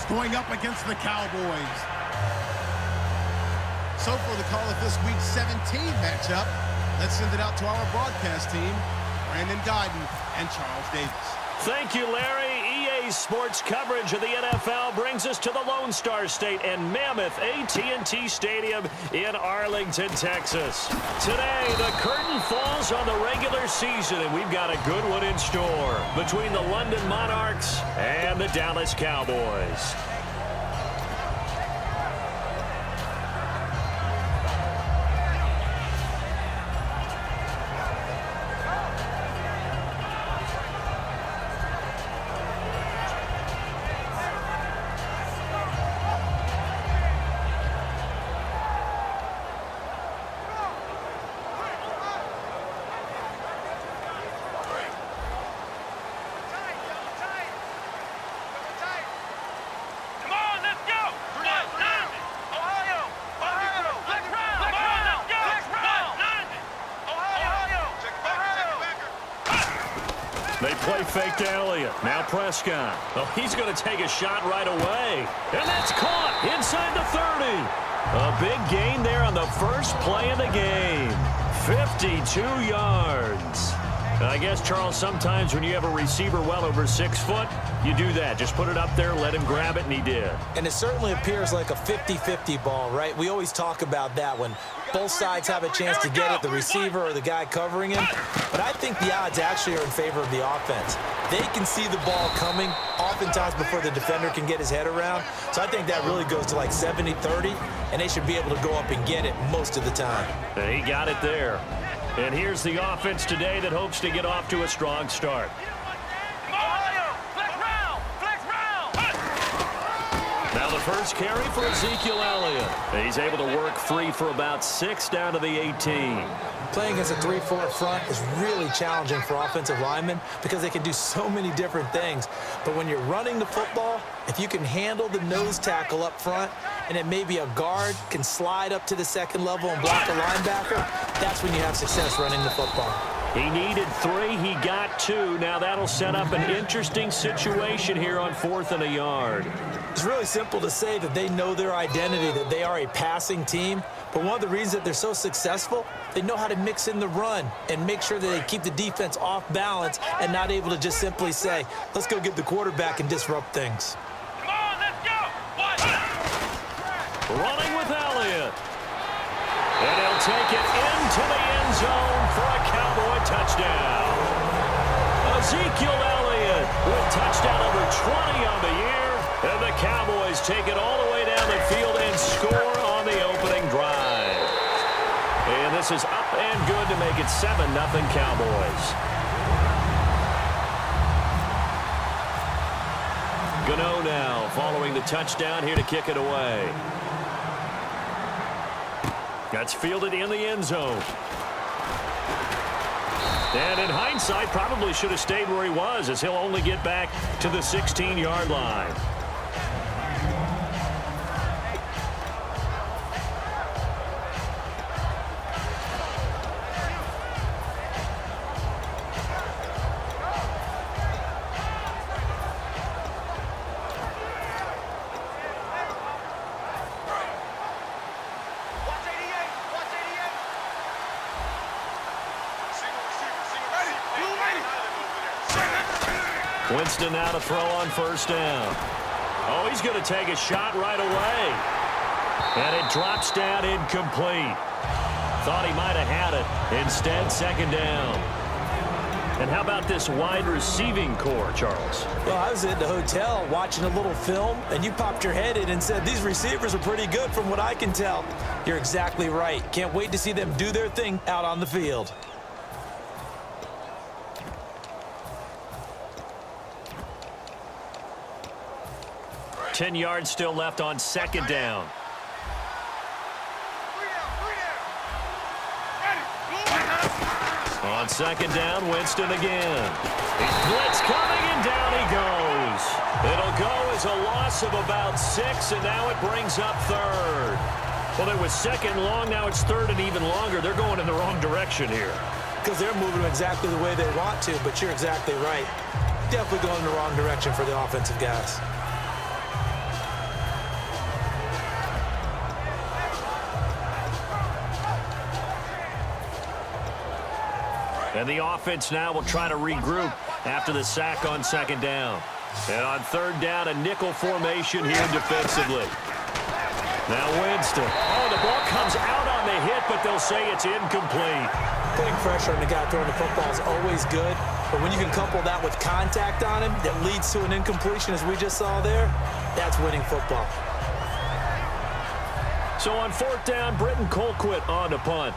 going up against the Cowboys. So for the call of this week's 17 matchup, let's send it out to our broadcast team, Brandon Guyton and Charles Davis. Thank you, Larry. EA Sports coverage of the NFL brings us to the Lone Star State and Mammoth AT&T Stadium in Arlington, Texas. Today, the curtain falls on the regular season, and we've got a good one in store between the London Monarchs and the Dallas Cowboys. They play fake to Elliott. Now Prescott. Oh, he's going to take a shot right away. And that's caught inside the 30. A big gain there on the first play of the game. 52 yards. I guess, Charles, sometimes when you have a receiver well over 6 foot, you do that. Just put it up there, let him grab it, and he did. And it certainly appears like a 50-50 ball, right? We always talk about that when both sides have a chance to get it, the receiver or the guy covering him. But I think the odds actually are in favor of the offense. They can see the ball coming oftentimes before the defender can get his head around. So I think that really goes to like 70-30, and they should be able to go up and get it most of the time. And he got it there. And here's the offense today that hopes to get off to a strong start. Now the first carry for Ezekiel Elliott. He's able to work free for about 6 down to the 18. Playing as a 3-4 front is really challenging for offensive linemen because they can do so many different things. But when you're running the football, if you can handle the nose tackle up front, and then maybe a guard can slide up to the second level and block the linebacker, that's when you have success running the football. He needed 3. He got 2. Now that'll set up an interesting situation here on 4th and a yard. It's really simple to say that they know their identity, that they are a passing team. But one of the reasons that they're so successful, they know how to mix in the run and make sure that they keep the defense off balance and not able to just simply say, let's go get the quarterback and disrupt things. Come on, let's go! Running with Elliott. And he'll take it into the end zone for a Cowboy touchdown. Ezekiel Elliott with touchdown number 20 on the year. And the Cowboys take it all the way down the field and score on the opening drive. And this is up and good to make it 7-0 Cowboys. Gano now following the touchdown here to kick it away. That's fielded in the end zone. And in hindsight, probably should have stayed where he was, as he'll only get back to the 16-yard line. Winston now to throw on first down. Oh, he's going to take a shot right away. And it drops down incomplete. Thought he might have had it. Instead, second down. And how about this wide receiving core, Charles? Well, I was at the hotel watching a little film, and you popped your head in and said, these receivers are pretty good from what I can tell. You're exactly right. Can't wait to see them do their thing out on the field. Ten yards still left on second down. On second down, Winston again. Blitz coming, and down he goes. It'll go as a loss of about 6, and now it brings up third. Well, it was second long, now it's third and even longer. They're going in the wrong direction here. Because they're moving exactly the way they want to, but you're exactly right. Definitely going in the wrong direction for the offensive guys. And the offense now will try to regroup after the sack on second down. And on third down, a nickel formation here defensively. Now Winston. Oh, the ball comes out on the hit, but they'll say it's incomplete. Putting pressure on the guy throwing the football is always good, but when you can couple that with contact on him that leads to an incompletion, as we just saw there, that's winning football. So on fourth down, Britton Colquitt on to punt.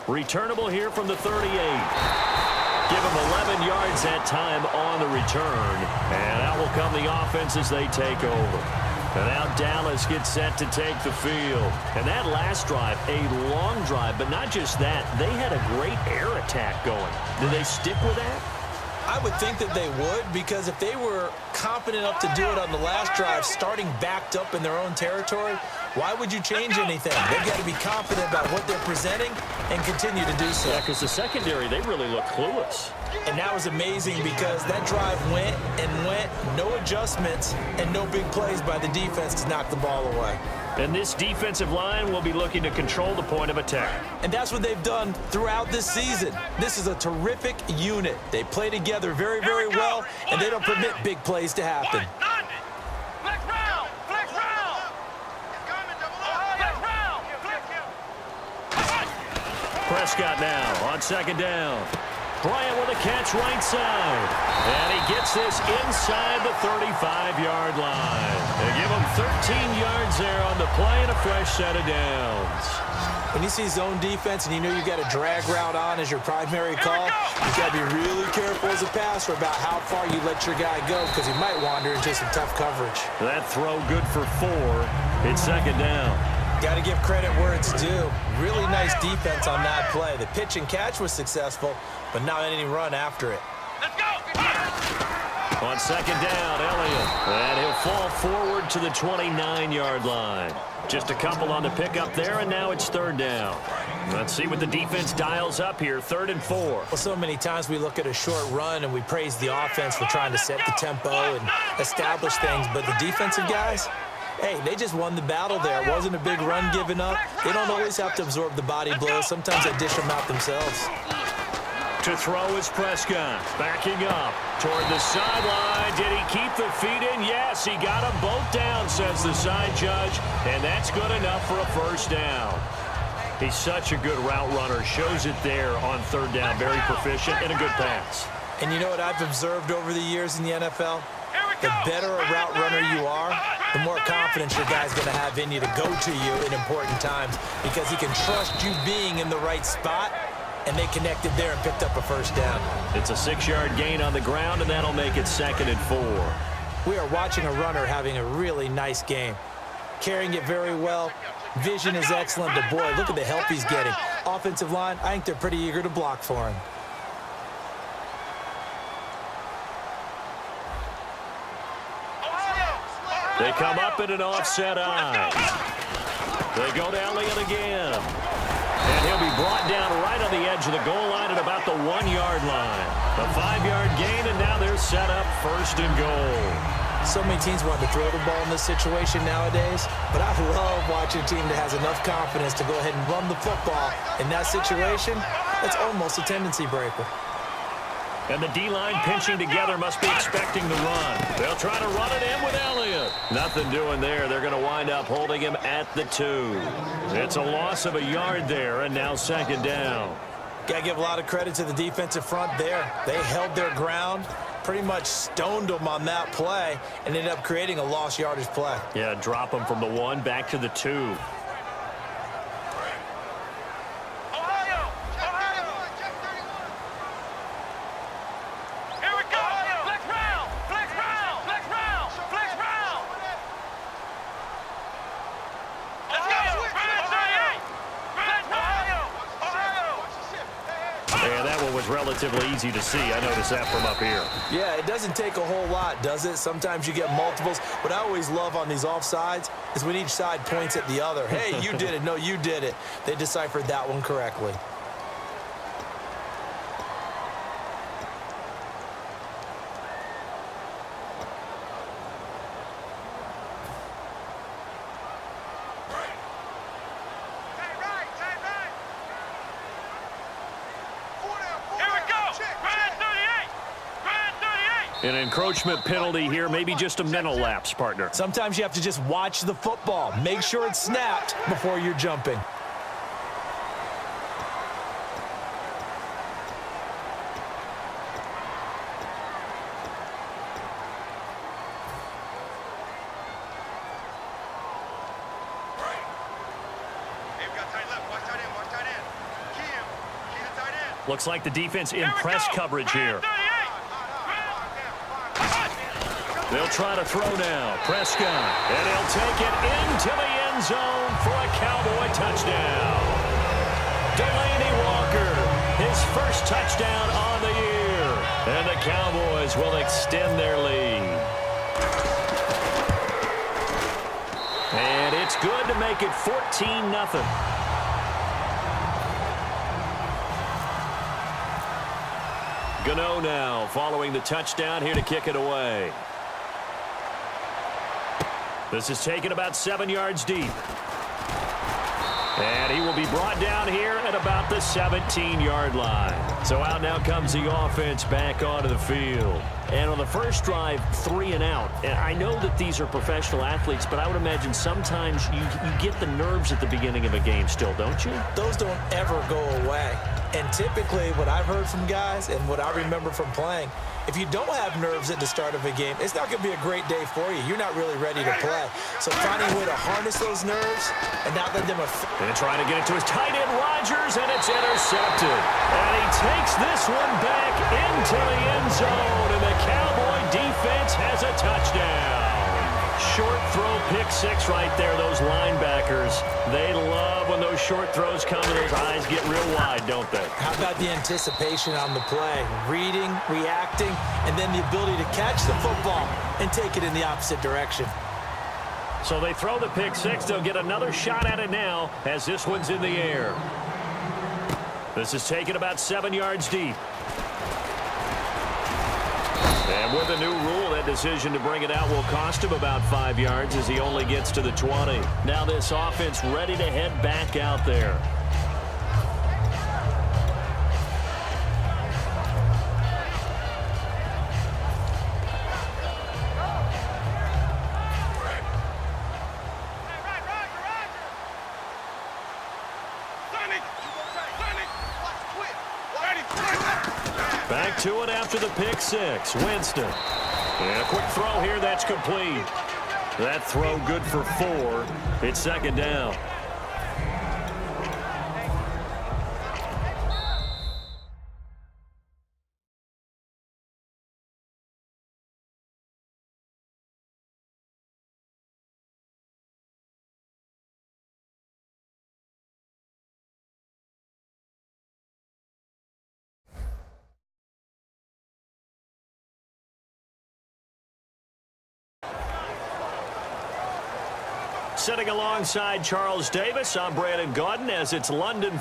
Returnable here from the 38. Give him 11 yards that time on the return. And out will come the offense as they take over. And now Dallas gets set to take the field. And that last drive, a long drive, but not just that. They had a great air attack going. Do they stick with that? I would think that they would, because if they were confident enough to do it on the last drive, starting backed up in their own territory, why would you change anything? They've got to be confident about what they're presenting and continue to do so. Yeah, because the secondary, they really look clueless. And that was amazing because that drive went and went, no adjustments, and no big plays by the defense to knock the ball away. And this defensive line will be looking to control the point of attack. And that's what they've done throughout this season. This is a terrific unit. They play together very, very well, and they don't permit big plays to happen. Prescott now on second down. Bryant with a catch right side. And he gets this inside the 35-yard line. They give him 13 yards there on the play and a fresh set of downs. When you see zone defense and you know you got a drag route on as your primary call, you got to be really careful as a passer about how far you let your guy go, because he might wander into some tough coverage. That throw good for 4. It's second down. Got to give credit where it's due. Really nice defense on that play. The pitch and catch was successful, but not any run after it. Let's go. On second down, Elliott. And he'll fall forward to the 29-yard line. Just a couple on the pickup there, and now it's third down. Let's see what the defense dials up here, 3rd and 4. Well, so many times we look at a short run and we praise the offense for trying to set the tempo and establish things, but the defensive guys, hey, they just won the battle there. It wasn't a big run given up. They don't always have to absorb the body blows. Sometimes they dish them out themselves. To throw is Prescott. Backing up toward the sideline. Did he keep the feet in? Yes, he got them both down, says the side judge. And that's good enough for a first down. He's such a good route runner. Shows it there on third down. Very proficient and a good pass. And you know what I've observed over the years in the NFL? The better a route runner you are, the more confidence your guy's going to have in you to go to you in important times, because he can trust you being in the right spot, and they connected there and picked up a first down. It's a 6-yard gain on the ground, and that'll make it 2nd and 4. We are watching a runner having a really nice game. Carrying it very well. Vision is excellent, but boy, look at the help he's getting. Offensive line, I think they're pretty eager to block for him. They come up in an offset eye. They go to Elliott again. And he'll be brought down right on the edge of the goal line at about the 1-yard line. A 5-yard gain, and now they're set up 1st and goal. So many teams want to throw the ball in this situation nowadays, but I love watching a team that has enough confidence to go ahead and run the football. In that situation, that's almost a tendency breaker. And the D-line pinching together must be expecting the run. They'll try to run it in with Elliott. Nothing doing there. They're going to wind up holding him at the 2. It's a loss of a yard there, and now 2nd down. Got to give a lot of credit to the defensive front there. They held their ground, pretty much stoned them on that play, and ended up creating a lost yardage play. Yeah, drop them from the 1 back to the 2. Relatively easy to see. I noticed that from up here. Yeah, it doesn't take a whole lot, does it? Sometimes you get multiples. What I always love on these offsides is when each side points at the other. Hey, you did it. No, you did it. They deciphered that one correctly. An encroachment penalty here, maybe just a mental lapse, partner. Sometimes you have to just watch the football. Make sure it's snapped before you're jumping. Looks like the defense in press coverage here. They'll try to throw now. Prescott. And he'll take it into the end zone for a Cowboy touchdown. Delaney Walker, his first touchdown on the year. And the Cowboys will extend their lead. And it's good to make it 14-0. Gano now following the touchdown here to kick it away. This is taken about 7 yards deep. And he will be brought down here at about the 17-yard line. So out now comes the offense back onto the field. And on the first drive, 3 and out. And I know that these are professional athletes, but I would imagine sometimes you get the nerves at the beginning of a game still, don't you? Those don't ever go away. And typically what I've heard from guys and what I remember from playing, if you don't have nerves at the start of a game, it's not going to be a great day for you. You're not really ready to play. So finding a way to harness those nerves and not let them affect. And trying to get it to his tight end, Rodgers, and it's intercepted. And he takes this one back into the end zone, and the Cowboy defense has a touchdown. Short throw, pick six right there. Those linebackers, they love when those short throws come and those eyes get real wide, don't they? How about the anticipation on the play? Reading, reacting, and then the ability to catch the football and take it in the opposite direction. So they throw the pick six. They'll get another shot at it now as this one's in the air. This is taken about 7 yards deep. And with a new rule, that decision to bring it out will cost him about 5 yards as he only gets to the 20. Now this offense ready to head back out there. Back to it after the pick six. Winston. And a quick throw here. That's complete. That throw good for 4. It's second down. Sitting alongside Charles Davis, I'm Brandon Gaudin as it's London.